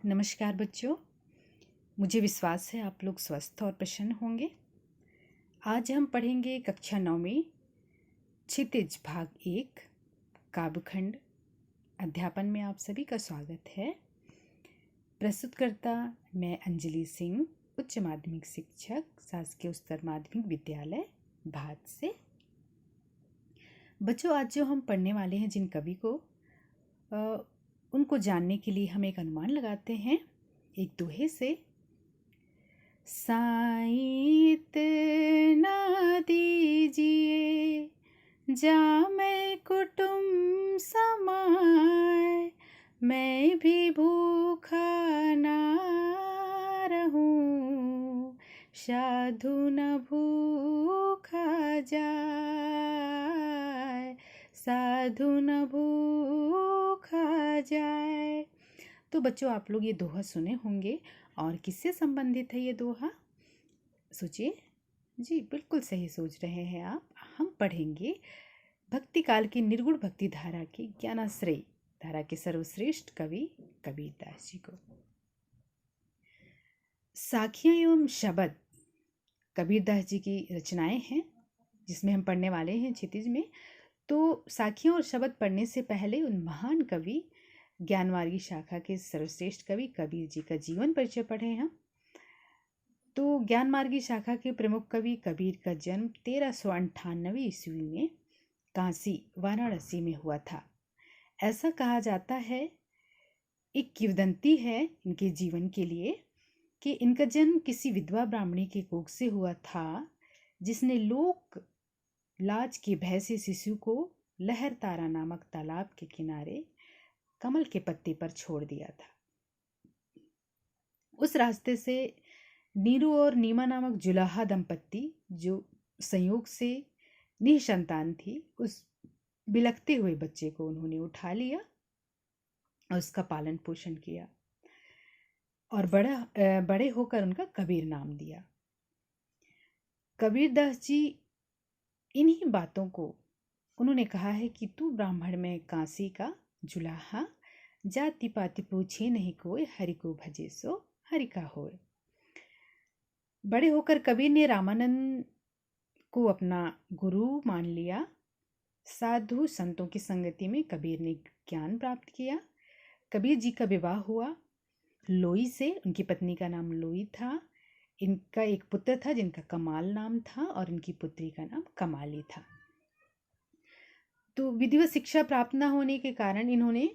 नमस्कार बच्चों, मुझे विश्वास है आप लोग स्वस्थ और प्रसन्न होंगे। आज हम पढ़ेंगे कक्षा 9 में क्षितिज भाग 1 काव्यखंड। अध्यापन में आप सभी का स्वागत है। प्रस्तुतकर्ता मैं अंजलि सिंह, उच्च माध्यमिक शिक्षक, शासकीय उच्चतर माध्यमिक विद्यालय भात से। बच्चों, आज जो हम पढ़ने वाले हैं जिन कवि को उनको जानने के लिए हम एक अनुमान लगाते हैं एक दोहे से। साईं इतना दीजिए जामै कुटुम्ब समाए, मैं भी भूखा ना रहूं, साधु न भूखा जाए, साधु न भूखा जाए। तो बच्चों, आप लोग ये दोहा सुने होंगे और किससे संबंधित है ये दोहा? सोचिए। जी, बिल्कुल सही सोच रहे हैं आप। हम पढ़ेंगे भक्ति काल की निर्गुण भक्ति धारा की ज्ञानाश्रयी धारा के सर्वश्रेष्ठ कवि कबीरदास जी को। साखियाँ एवं शब्द कबीरदास जी की रचनाएं हैं जिसमें हम पढ़ने वाले हैं क्षितिज में। तो साखियाँ और शब्द पढ़ने से पहले उन महान कवि ज्ञानमार्गी शाखा के सर्वश्रेष्ठ कवि कबीर जी का जीवन परिचय पढ़े हम। तो ज्ञानमार्गी शाखा के प्रमुख कवि कबीर का जन्म 1398 ईस्वी में काशी वाराणसी में हुआ था। ऐसा कहा जाता है, एक किंवदंती है इनके जीवन के लिए, कि इनका जन्म किसी विधवा ब्राह्मणी के कोख से हुआ था जिसने लोक लाज के भय से शिशु को लहर तारा नामक तालाब के किनारे कमल के पत्ते पर छोड़ दिया था। उस रास्ते से नीरू और नीमा नामक जुलाहा दंपत्ति, जो संयोग से निसंतान थी, उस बिलखते हुए बच्चे को उन्होंने उठा लिया और उसका पालन पोषण किया और बड़े होकर उनका कबीर नाम दिया। कबीरदास जी इन्हीं बातों को उन्होंने कहा है कि तू ब्राह्मण में काशी का जुलाहा, जाति पाति पूछे नहीं कोई, हरि को भजे सो हरि का होए। बड़े होकर कबीर ने रामानंद को अपना गुरु मान लिया। साधु संतों की संगति में कबीर ने ज्ञान प्राप्त किया। कबीर जी का विवाह हुआ लोई से। उनकी पत्नी का नाम लोई था। इनका एक पुत्र था जिनका कमाल नाम था और इनकी पुत्री का नाम कमाली था। तो विधिवत शिक्षा प्राप्त न होने के कारण इन्होंने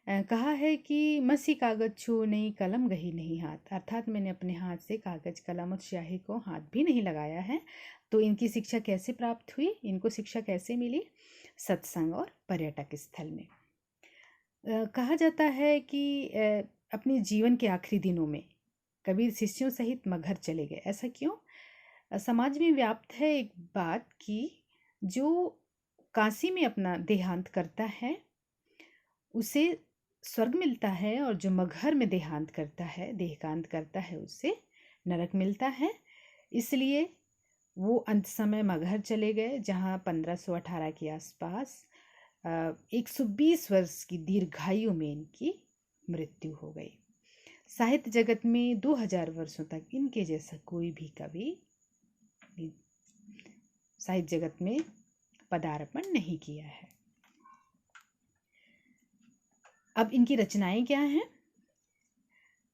कहा है कि मसी कागज छू नहीं, कलम गही नहीं हाथ, अर्थात मैंने अपने हाथ से कागज कलम और स्याही को हाथ भी नहीं लगाया है। तो इनकी शिक्षा कैसे प्राप्त हुई? इनको शिक्षा कैसे मिली? सत्संग और पर्यटक स्थल में। कहा जाता है कि अपने जीवन के आखिरी दिनों में कबीर शिष्यों सहित मगहर चले गए। ऐसा क्यों? समाज में व्याप्त है एक बात कि जो काशी में अपना देहांत करता है उसे स्वर्ग मिलता है, और जो मगहर में देहांत करता है, देहकांत करता है, उसे नरक मिलता है। इसलिए वो अंत समय मगहर चले गए, जहाँ 1518 के आसपास 120 वर्ष की दीर्घायु में इनकी मृत्यु हो गई। साहित्य जगत में 2000 वर्षों तक इनके जैसा कोई भी कवि साहित्य जगत में पदार्पण नहीं किया है। अब इनकी रचनाएं क्या हैं?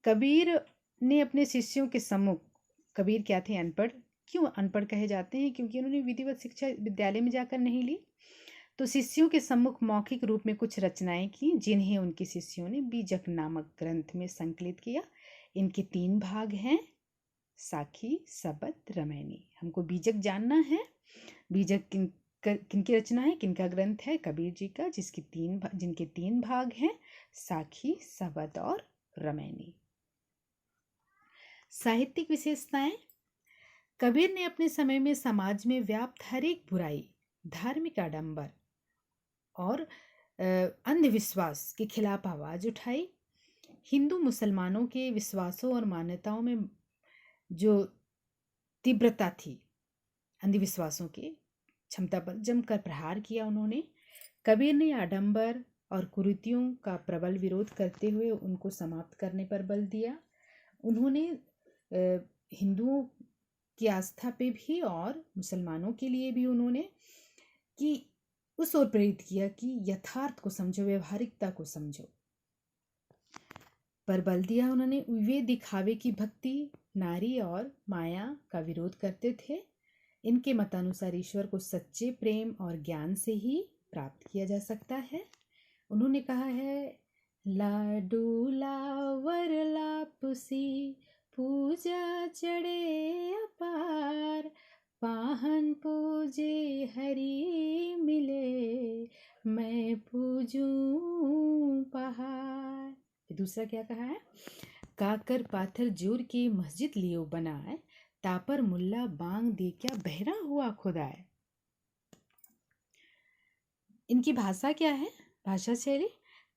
कबीर ने अपने शिष्यों के सम्मुख, कबीर क्या थे? अनपढ़। क्यों अनपढ़ कहे जाते हैं? क्योंकि उन्होंने विधिवत शिक्षा विद्यालय में जाकर नहीं ली। तो शिष्यों के सम्मुख मौखिक रूप में कुछ रचनाएं की, जिन्हें उनके शिष्यों ने बीजक नामक ग्रंथ में संकलित किया। इनके 3 भाग हैं, साखी, शबद, रामायणी। हमको बीजक जानना है। बीजक किनकी रचना है, किनका ग्रंथ है? कबीर जी का, जिनके 3 भाग हैं, साखी, शबद और रामायणी। साहित्यिक विशेषताएं। कबीर ने अपने समय में समाज में व्याप्त हर एक बुराई, धार्मिक आडंबर और अंधविश्वास के खिलाफ आवाज उठाई। हिंदू मुसलमानों के विश्वासों और मान्यताओं में जो तीव्रता थी, अंधविश्वासों की क्षमता पर जमकर प्रहार किया उन्होंने। कबीर ने आडंबर, और कुरीतियों का प्रबल विरोध करते हुए उनको समाप्त करने पर बल दिया। उन्होंने हिंदुओं की आस्था पे भी और मुसलमानों के लिए भी उन्होंने कि उस ओर प्रेरित किया कि यथार्थ को समझो, व्यवहारिकता को समझो, पर बल दिया उन्होंने। वे दिखावे की भक्ति, नारी और माया का विरोध करते थे। इनके मतानुसार ईश्वर को सच्चे प्रेम और ज्ञान से ही प्राप्त किया जा सकता है। उन्होंने कहा है, लाडू लावर लापसी पूजा चढ़े अपार, पाहन पूजे हरि मिले, मैं पूजूं पहाड़। दूसरा क्या कहा है, काकर पाथर जोर के मस्जिद लियो बनाए, तापर मुल्ला बांग दे क्या बहरा हुआ खुदाए। इनकी भाषा क्या है, भाषा शैली।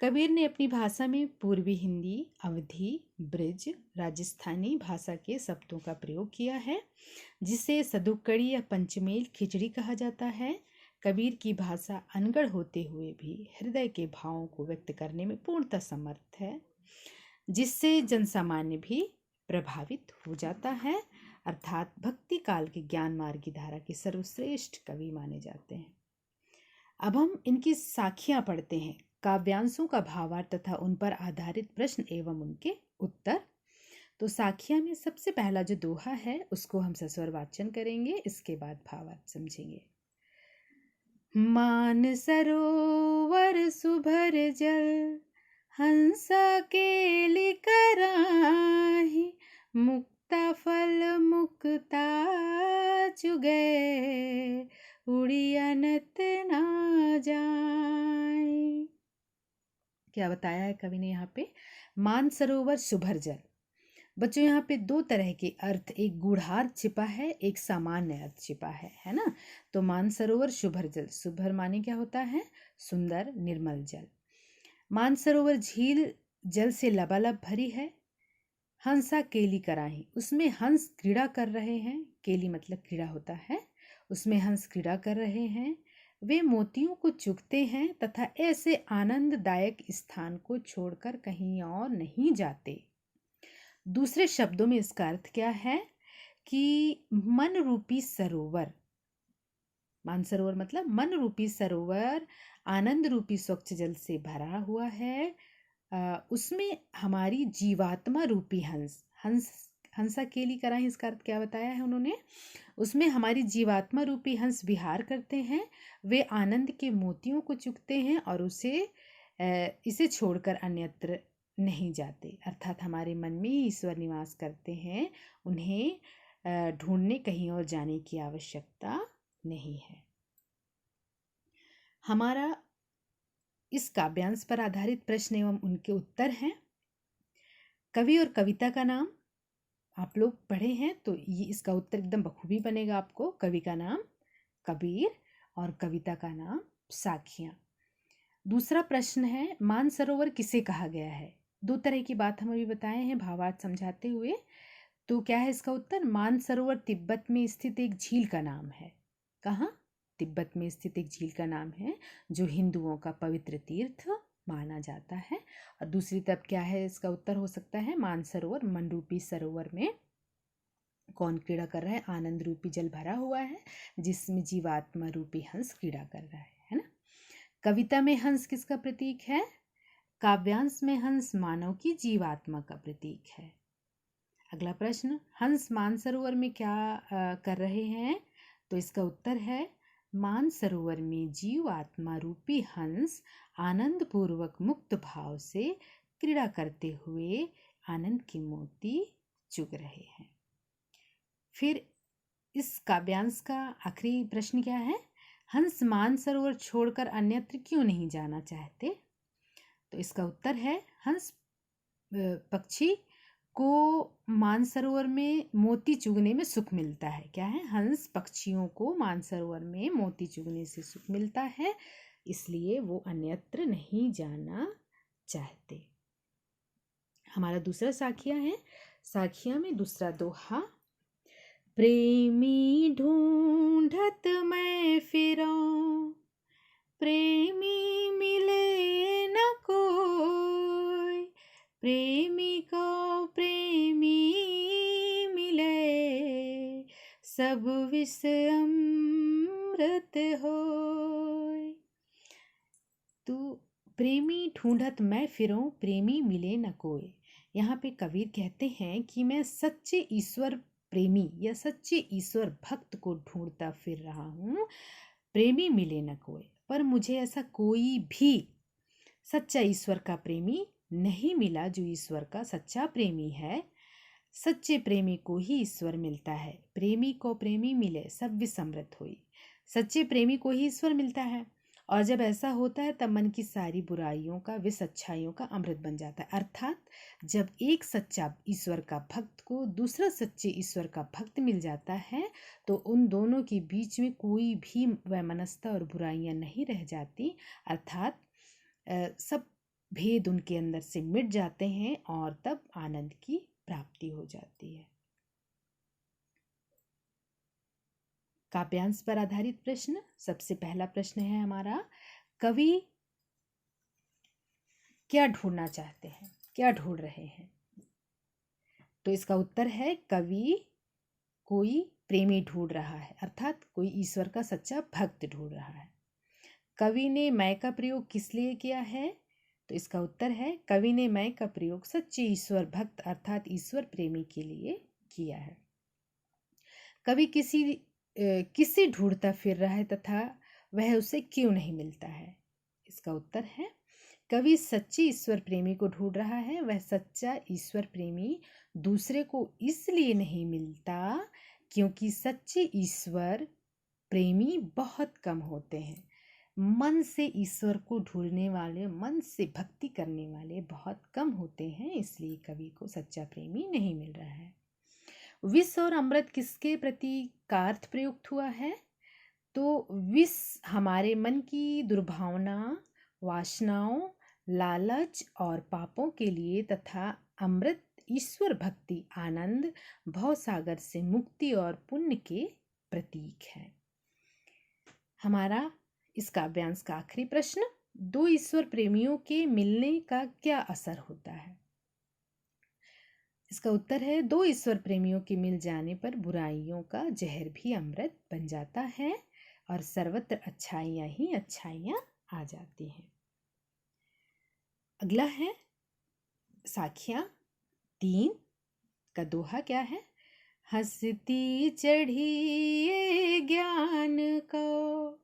कबीर ने अपनी भाषा में पूर्वी हिंदी, अवधी, ब्रिज, राजस्थानी भाषा के शब्दों का प्रयोग किया है, जिसे सदुकड़ी या पंचमेल खिचड़ी कहा जाता है। कबीर की भाषा अनगढ़ होते हुए भी हृदय के भावों को व्यक्त करने में पूर्णतः समर्थ है, जिससे जनसामान्य भी प्रभावित हो जाता है। अर्थात भक्ति काल के ज्ञान मार्ग की धारा के सर्वश्रेष्ठ कवि माने जाते हैं। अब हम इनकी साखियां पढ़ते हैं, काव्यांशों का भावार्थ तथा उन पर आधारित प्रश्न एवं उनके उत्तर। तो साखिया में सबसे पहला जो दोहा है उसको हम सस्वर वाचन करेंगे, इसके बाद भावार्थ समझेंगे। मान सरोवर सुभर जल, हंसा केली कराही, मुक्ता फल मुक्ता चुगे, उड़ी अनत ना जाए। क्या बताया है कवि ने यहाँ पे, मानसरोवर सुभर जल। बच्चों यहाँ पे दो तरह के अर्थ, एक गूढ़ार्थ छिपा है, एक सामान्य अर्थ छिपा है ना। तो मानसरोवर शुभर जल, शुभर माने क्या होता है, सुंदर निर्मल जल। मानसरोवर झील जल से लबालब भरी है। हंसा केली कराही, उसमें हंस क्रीड़ा कर रहे हैं, केली मतलब क्रीड़ा होता है, उसमें हंस क्रीड़ा कर रहे हैं। वे मोतियों को चुगते हैं तथा ऐसे आनंददायक स्थान को छोड़कर कहीं और नहीं जाते। दूसरे शब्दों में इसका अर्थ क्या है कि मन रूपी सरोवर, मानसरोवर मतलब मन रूपी सरोवर आनंद रूपी स्वच्छ जल से भरा हुआ है। उसमें हमारी जीवात्मा रूपी हंसा केली कराही, इसका अर्थ क्या बताया है उन्होंने, उसमें हमारी जीवात्मा रूपी हंस विहार करते हैं। वे आनंद के मोतियों को चुगते हैं और इसे छोड़कर अन्यत्र नहीं जाते। अर्थात हमारे मन में ही ईश्वर निवास करते हैं, उन्हें ढूंढने कहीं और जाने की आवश्यकता नहीं है। हमारा इस काव्यांश पर आधारित प्रश्न एवं उनके उत्तर हैं। कवि और कविता का नाम आप लोग पढ़े हैं तो ये इसका उत्तर एकदम बखूबी बनेगा आपको। कवि का नाम कबीर और कविता का नाम साखियां। दूसरा प्रश्न है, मानसरोवर किसे कहा गया है। दो तरह की बात हम अभी बताए हैं भावार्थ समझाते हुए। तो क्या है इसका उत्तर, मानसरोवर तिब्बत में स्थित एक झील का नाम है। कहाँ, तिब्बत में स्थित एक झील का नाम है जो हिंदुओं का पवित्र तीर्थ माना जाता है। और दूसरी तरफ क्या है इसका उत्तर हो सकता है, मानसरोवर मन रूपी सरोवर में कौन क्रीड़ा कर रहा है, आनंद रूपी जल भरा हुआ है जिसमें जीवात्मा रूपी हंस क्रीड़ा कर रहा है ना। कविता में हंस किसका प्रतीक है, काव्यांश में हंस मानव की जीवात्मा का प्रतीक है। अगला प्रश्न, हंस मानसरोवर में क्या कर रहे हैं। तो इसका उत्तर है, मानसरोवर में जीव आत्मा रूपी हंस आनंद पूर्वक मुक्त भाव से क्रीड़ा करते हुए आनंद की मोती चुग रहे हैं। फिर इस काव्यांश का आखिरी प्रश्न क्या है, हंस मानसरोवर छोड़कर अन्यत्र क्यों नहीं जाना चाहते। तो इसका उत्तर है, हंस पक्षी को मानसरोवर में मोती चुगने में सुख मिलता है। क्या है, हंस पक्षियों को मानसरोवर में मोती चुगने से सुख मिलता है, इसलिए वो अन्यत्र नहीं जाना चाहते। हमारा दूसरा साखिया है, साखिया में दूसरा दोहा, प्रेमी ढूंढत मैं फिरूं, प्रेमी मिले प्रेमी को प्रेमी मिले, सब विष अमृत होय। तो प्रेमी ढूंढत मैं फिरूं, प्रेमी मिले न कोई। यहाँ पे कबीर कहते हैं कि मैं सच्चे ईश्वर प्रेमी या सच्चे ईश्वर भक्त को ढूंढता फिर रहा हूँ, प्रेमी मिले न कोई। पर मुझे ऐसा कोई भी सच्चा ईश्वर का प्रेमी नहीं मिला जो ईश्वर का सच्चा प्रेमी है। सच्चे प्रेमी को ही ईश्वर मिलता है। प्रेमी को प्रेमी मिले, सब विसमृत हुई। सच्चे प्रेमी को ही ईश्वर मिलता है। और जब ऐसा होता है तब मन की सारी बुराइयों का विष अच्छाइयों का अमृत बन जाता है। अर्थात जब एक सच्चा ईश्वर का भक्त को दूसरा सच्चे ईश्वर का भक्त मिल जाता है तो उन दोनों के बीच में कोई भी वैमनस्यता और बुराइयां नहीं रह जाती। अर्थात सब भेद उनके अंदर से मिट जाते हैं और तब आनंद की प्राप्ति हो जाती है। काव्यांश पर आधारित प्रश्न। सबसे पहला प्रश्न है हमारा, कवि क्या ढूंढना चाहते हैं, क्या ढूंढ रहे हैं? तो इसका उत्तर है कवि कोई प्रेमी ढूंढ रहा है, अर्थात कोई ईश्वर का सच्चा भक्त ढूंढ रहा है। कवि ने मैं का प्रयोग किस लिए किया है? तो इसका उत्तर है कवि ने मैं का प्रयोग सच्चे ईश्वर भक्त अर्थात ईश्वर प्रेमी के लिए किया है। कवि किसे ढूंढता फिर रहा है तथा वह उसे क्यों नहीं मिलता है? इसका उत्तर है कवि सच्चे ईश्वर प्रेमी को ढूंढ रहा है। वह सच्चा ईश्वर प्रेमी दूसरे को इसलिए नहीं मिलता क्योंकि सच्चे ईश्वर प्रेमी बहुत कम होते हैं। मन से ईश्वर को ढूंढने वाले, मन से भक्ति करने वाले बहुत कम होते हैं, इसलिए कवि को सच्चा प्रेमी नहीं मिल रहा है। विष और अमृत किसके प्रतीकार्थ प्रयुक्त हुआ है? तो विष हमारे मन की दुर्भावना, वासनाओं, लालच और पापों के लिए तथा अमृत ईश्वर भक्ति, आनंद, भवसागर से मुक्ति और पुण्य के प्रतीक है। हमारा इस काव्यांश का आखिरी प्रश्न, दो ईश्वर प्रेमियों के मिलने का क्या असर होता है? इसका उत्तर है दो ईश्वर प्रेमियों के मिल जाने पर बुराइयों का जहर भी अमृत बन जाता है और सर्वत्र अच्छाइयाँ ही अच्छाइयाँ आ जाती हैं। अगला है साखियाँ 3 का दोहा क्या है? हंसती चढ़ी ये ज्ञान को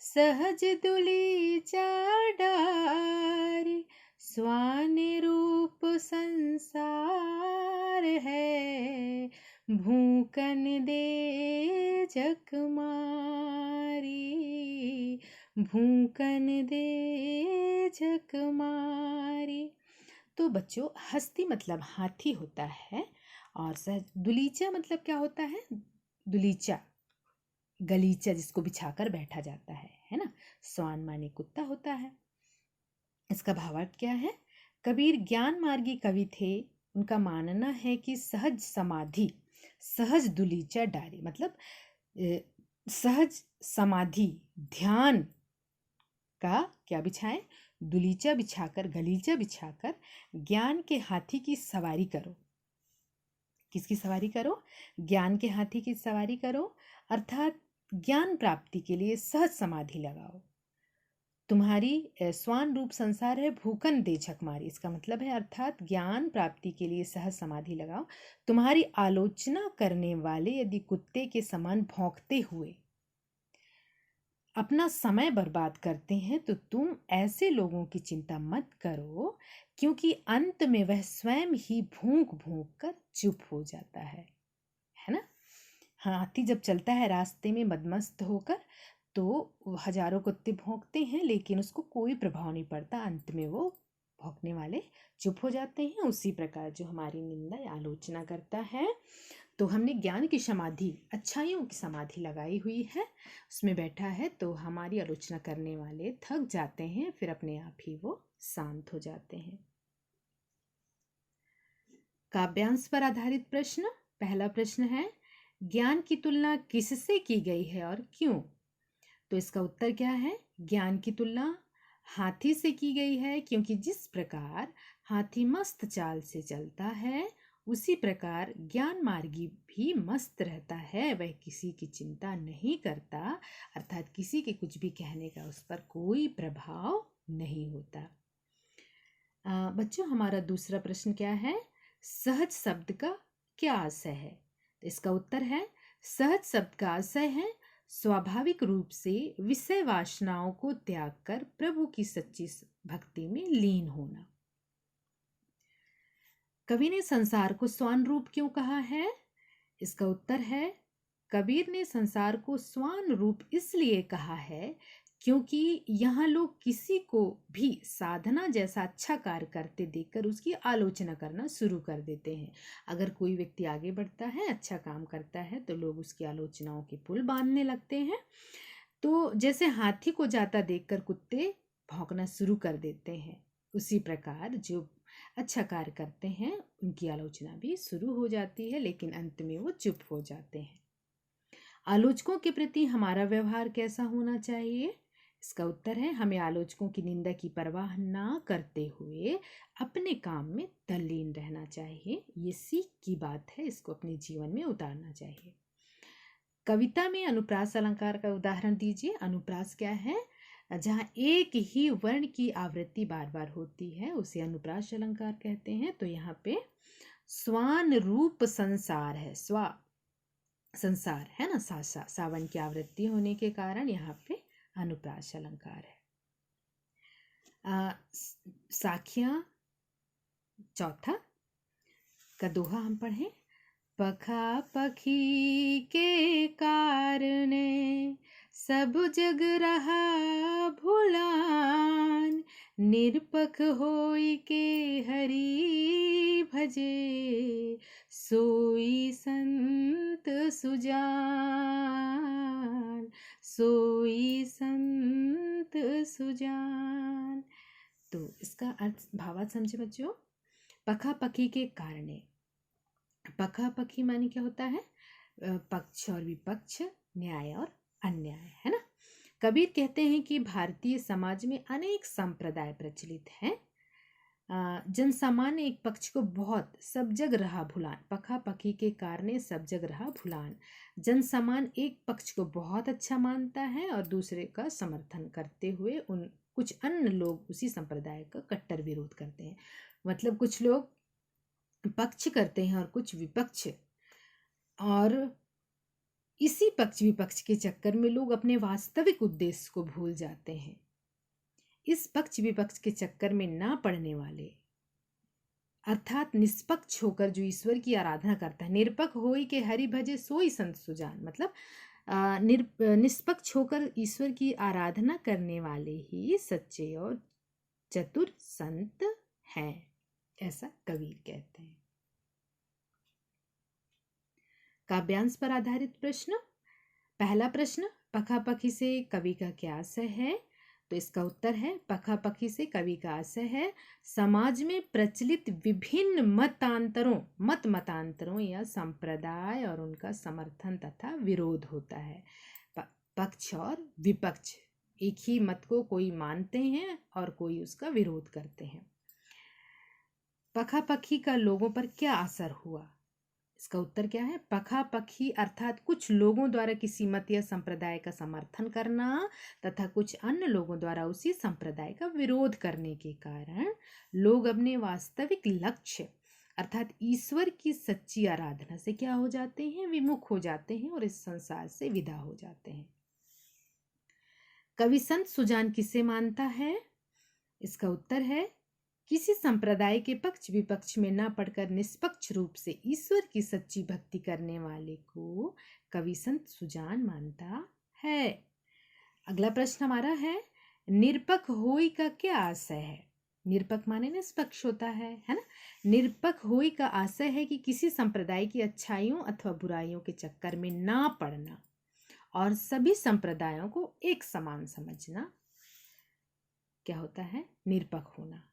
सहज दुलीचा डारी, स्वान रूप संसार है, भूकन दे जग मारी, भूकन दे जग मारी। तो बच्चों, हस्ती मतलब हाथी होता है और सहज दुलीचा मतलब क्या होता है? दुलीचा गलीचा जिसको बिछाकर बैठा जाता है ना। स्वान माने कुत्ता होता है। इसका भावार्थ क्या है? कबीर ज्ञान मार्गी कवि थे। उनका मानना है कि सहज समाधि, सहज दुलीचा डारी मतलब सहज समाधि ध्यान का क्या बिछाएं? दुलीचा बिछाकर, गलीचा बिछाकर ज्ञान के हाथी की सवारी करो। किसकी सवारी करो? ज्ञान के हाथी की सवारी करो, अर्थात ज्ञान प्राप्ति के लिए सहज समाधि लगाओ। तुम्हारी स्वान रूप संसार है, भूकन दे झक मारी। इसका मतलब है अर्थात ज्ञान प्राप्ति के लिए सहज समाधि लगाओ। तुम्हारी आलोचना करने वाले यदि कुत्ते के समान भौंकते हुए अपना समय बर्बाद करते हैं तो तुम ऐसे लोगों की चिंता मत करो, क्योंकि अंत में वह स्वयं ही भूंक भूंक कर चुप हो जाता है ना। हाथी जब चलता है रास्ते में मदमस्त होकर तो हजारों कुत्ते भौंकते हैं लेकिन उसको कोई प्रभाव नहीं पड़ता, अंत में वो भौंकने वाले चुप हो जाते हैं। उसी प्रकार जो हमारी निंदा या आलोचना करता है, तो हमने ज्ञान की समाधि, अच्छाइयों की समाधि लगाई हुई है, उसमें बैठा है तो हमारी आलोचना करने वाले थक जाते हैं, फिर अपने आप ही वो शांत हो जाते हैं। काव्यांश पर आधारित प्रश्न। पहला प्रश्न है, ज्ञान की तुलना किससे की गई है और क्यों? तो इसका उत्तर क्या है? ज्ञान की तुलना हाथी से की गई है, क्योंकि जिस प्रकार हाथी मस्त चाल से चलता है, उसी प्रकार ज्ञान मार्गी भी मस्त रहता है, वह किसी की चिंता नहीं करता, अर्थात किसी के कुछ भी कहने का उस पर कोई प्रभाव नहीं होता। बच्चों, हमारा दूसरा प्रश्न क्या है? सहज शब्द का क्या आशय है? तो इसका उत्तर है, सहज शब्द का आशय है स्वाभाविक रूप से विषय वासनाओं को त्याग कर प्रभु की सच्ची भक्ति में लीन होना। कवि ने संसार को स्वान रूप क्यों कहा है? इसका उत्तर है, कबीर ने संसार को स्वान रूप इसलिए कहा है क्योंकि यहाँ लोग किसी को भी साधना जैसा अच्छा कार्य करते देखकर उसकी आलोचना करना शुरू कर देते हैं। अगर कोई व्यक्ति आगे बढ़ता है, अच्छा काम करता है, तो लोग उसकी आलोचनाओं के पुल बांधने लगते हैं। तो जैसे हाथी को जाता देखकर कुत्ते भौंकना शुरू कर देते हैं, उसी प्रकार जो अच्छा कार्य करते हैं उनकी आलोचना भी शुरू हो जाती है, लेकिन अंत में वो चुप हो जाते हैं। आलोचकों के प्रति हमारा व्यवहार कैसा होना चाहिए? इसका उत्तर है, हमें आलोचकों की निंदा की परवाह ना करते हुए अपने काम में तल्लीन रहना चाहिए। ये सीख की बात है, इसको अपने जीवन में उतारना चाहिए। कविता में अनुप्रास अलंकार का उदाहरण दीजिए। अनुप्रास क्या है? जहाँ एक ही वर्ण की आवृत्ति बार बार होती है उसे अनुप्रास अलंकार कहते हैं। तो यहाँ पे स्वान रूप संसार है, स्वा संसार है ना, सावन की आवृत्ति होने के कारण यहाँ पे अनुप्रास अलंकार है। साखियां चौथा का दोहा हम पढ़ें। पखा पखी के कारणे सब जग रहा भुलान, निरपख होई के हरि भजे सोई संत सुजान, सोई संत सुजान। तो इसका अर्थ भावार्थ समझे बच्चों। पखा पखी के कारणे, पखा पखी माने क्या होता है? पक्ष और विपक्ष, न्याय और अन्याय, है ना। कबीर कहते हैं कि भारतीय समाज में अनेक संप्रदाय प्रचलित हैं। जन सामान्य एक पक्ष को बहुत सब जग रहा भुलान, पखा पखी के कारणे सब जग रहा भुलान। जन सामान्य एक पक्ष को बहुत अच्छा मानता है और दूसरे का समर्थन करते हुए उन कुछ अन्य लोग उसी संप्रदाय का कट्टर विरोध करते हैं। मतलब कुछ लोग पक्ष करते हैं और कुछ विपक्ष, और इसी पक्ष विपक्ष के चक्कर में लोग अपने वास्तविक उद्देश्य को भूल जाते हैं। इस पक्ष विपक्ष के चक्कर में ना पड़ने वाले, अर्थात निष्पक्ष होकर जो ईश्वर की आराधना करता है, निरपक्ष होई के हरि भजे सोई संत सुजान, मतलब निष्पक्ष होकर ईश्वर की आराधना करने वाले ही सच्चे और चतुर संत हैं, ऐसा कबीर कहते हैं। काव्यांश पर आधारित प्रश्न। पहला प्रश्न, पखा पखी से कवि का क्या आशय है? तो इसका उत्तर है, पखा पखी से कवि का आशय है समाज में प्रचलित विभिन्न मतांतरों या संप्रदाय और उनका समर्थन तथा विरोध होता है। पक्ष और विपक्ष, एक ही मत को कोई मानते हैं और कोई उसका विरोध करते हैं। पखा पखी का लोगों पर क्या असर हुआ? इसका उत्तर क्या है? पखा पखी अर्थात कुछ लोगों द्वारा किसी मत या संप्रदाय का समर्थन करना तथा कुछ अन्य लोगों द्वारा उसी संप्रदाय का विरोध करने के कारण लोग अपने वास्तविक लक्ष्य अर्थात ईश्वर की सच्ची आराधना से क्या हो जाते हैं? विमुख हो जाते हैं और इस संसार से विदा हो जाते हैं। कवि संत सुजान किसे मानता है? इसका उत्तर है, किसी संप्रदाय के पक्ष विपक्ष में न पड़कर निष्पक्ष रूप से ईश्वर की सच्ची भक्ति करने वाले को कवि संत सुजान मानता है। अगला प्रश्न हमारा है, निरपक्ष होई का क्या आशय है? निरपक्ष माने निष्पक्ष होता है ना। निरपक्ष होई का आशय है कि किसी संप्रदाय की अच्छाइयों अथवा बुराइयों के चक्कर में ना पड़ना और सभी संप्रदायों को एक समान समझना क्या होता है? निरपक्ष होना।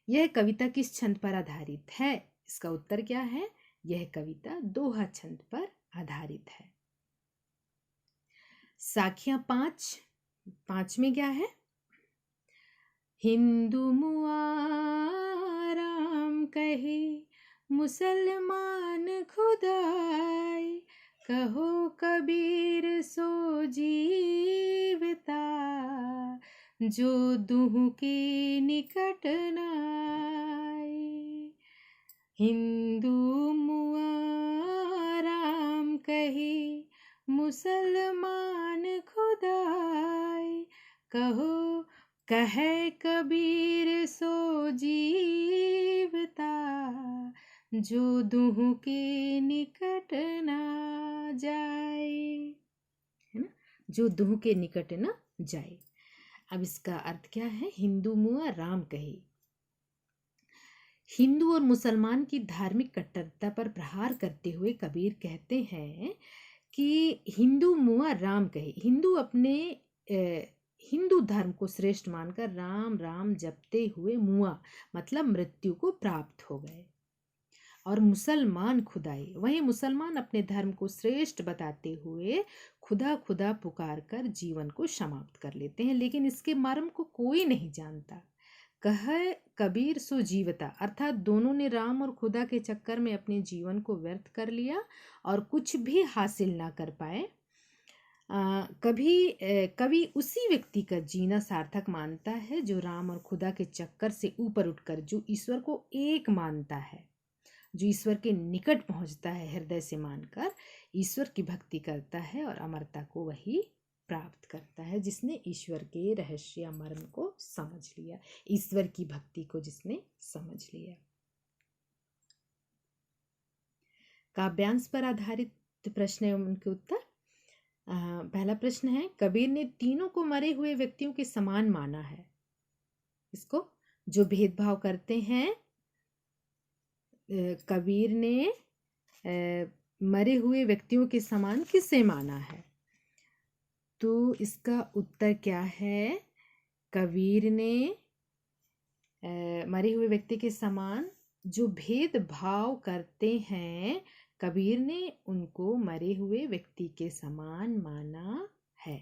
यह कविता किस छंद पर आधारित है? इसका उत्तर क्या है? यह कविता दोहा छंद पर आधारित है। साखियां 5 में क्या है? हिंदू मुआ कहे मुसलमान खुदाए, कहो कबीर सो जीवता, जो दुह के निकट न आए। हिंदू मुआ राम कहे मुसलमान खुदाए, कहो कहे कबीर सो जीवता, जो दुह के निकट ना जाए, है ना, जो दुह के निकट ना जाए। अब इसका अर्थ क्या है? हिंदू मुआ राम कहे। हिंदू और मुसलमान की धार्मिक कट्टरता पर प्रहार करते हुए कबीर कहते हैं कि हिंदू मुआ राम कहे। हिंदू अपने हिंदू धर्म को श्रेष्ठ मानकर राम राम जपते हुए मुआ मतलब मृत्यु को प्राप्त हो गए, और मुसलमान खुदाए, वहीं मुसलमान अपने धर्म को श्रेष्ठ बताते हुए खुदा खुदा पुकार कर जीवन को समाप्त कर लेते हैं, लेकिन इसके मर्म को कोई नहीं जानता। कह कबीर सो जीवता, अर्थात दोनों ने राम और खुदा के चक्कर में अपने जीवन को व्यर्थ कर लिया और कुछ भी हासिल ना कर पाए। कभी उसी व्यक्ति का जीना सार्थक मानता है जो राम और खुदा के चक्कर से ऊपर उठकर, जो ईश्वर को एक मानता है, जो ईश्वर के निकट पहुंचता है, हृदय से मानकर ईश्वर की भक्ति करता है और अमरता को वही प्राप्त करता है, जिसने ईश्वर के रहस्य मर्म को समझ लिया, ईश्वर की भक्ति को जिसने समझ लिया। काव्यांश पर आधारित प्रश्न एवं उनके उत्तर। पहला प्रश्न है, कबीर ने तीनों को मरे हुए व्यक्तियों के समान माना है। इसको जो भेदभाव करते हैं, कबीर ने मरे हुए व्यक्तियों के समान किसे माना है? तो इसका उत्तर क्या है? कबीर ने मरे हुए व्यक्ति के समान जो भेदभाव करते हैं, कबीर ने उनको मरे हुए व्यक्ति के समान माना है।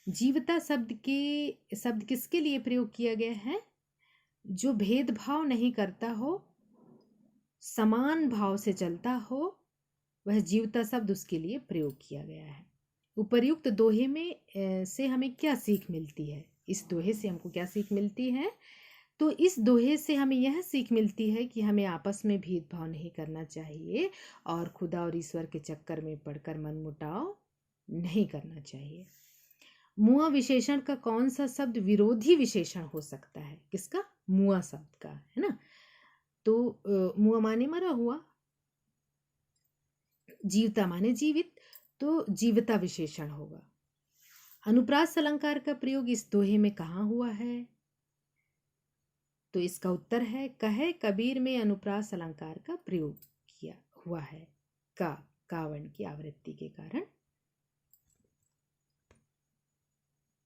जीवता शब्द किसके लिए प्रयोग किया गया है? जो भेदभाव नहीं करता हो, समान भाव से चलता हो, वह जीवता शब्द उसके लिए प्रयोग किया गया है। उपर्युक्त दोहे में से हमें क्या सीख मिलती है? इस दोहे से हमको क्या सीख मिलती है? तो इस दोहे से हमें यह सीख मिलती है कि हमें आपस में भेदभाव नहीं करना चाहिए और खुदा और ईश्वर के चक्कर में पड़कर मनमुटाव नहीं करना चाहिए। मुआ विशेषण का कौन सा शब्द विरोधी विशेषण हो सकता है? किसका? मुआ शब्द का, है ना। तो मुआ माने मरा हुआ, जीवता माने जीवित, तो जीवता विशेषण होगा। अनुप्रास अलंकार का प्रयोग इस दोहे में कहाँ हुआ है? तो इसका उत्तर है, कहे कबीर में अनुप्रास अलंकार का प्रयोग किया हुआ है। का वर्ण की आवृत्ति के कारण